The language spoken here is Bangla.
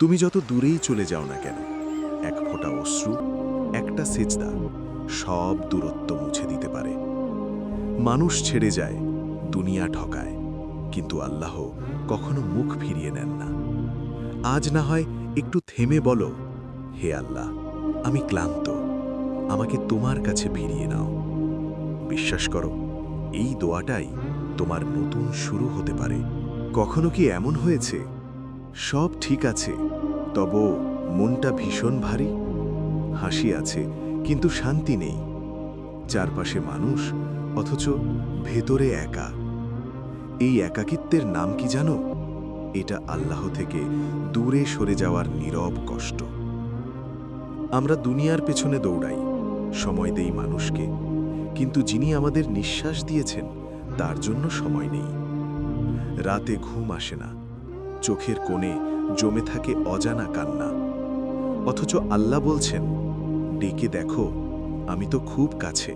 তুমি যত দূরেই চলে যাও না কেন, এক ফোঁটা অশ্রু, একটা সেজদা সব দূরত্ব মুছে দিতে পারে। মানুষ ছেড়ে যায়, দুনিয়া ঠকায়, কিন্তু আল্লাহ কখনো মুখ ফিরিয়ে নেন না। আজ না হয় একটু থেমে বলো, হে আল্লাহ, আমি ক্লান্ত, আমাকে তোমার কাছে ফিরিয়ে নাও। বিশ্বাস করো, এই দোয়াটাই তোমার নতুন শুরু হতে পারে। কখনো কি এমন হয়েছে সব ঠিক আছে, তবু মনটা ভীষণ ভারী? হাসি আছে কিন্তু শান্তি নেই, চারপাশে মানুষ অথচ ভেতরে একা। এই একাকিত্বের নাম কি জানো? এটা আল্লাহ থেকে দূরে সরে যাওয়ার নীরব কষ্ট। আমরা দুনিয়ার পেছনে দৌড়াই, সময় দেই মানুষকে, কিন্তু যিনি আমাদের নিঃশ্বাস দিয়েছেন তার জন্য সময় নেই। রাতে ঘুম আসে না, চোখের কোণে জমে থাকে অজানা কান্না, অথচ আল্লাহ বলছেন, ডেকে দেখো, আমি তো খুব কাছে।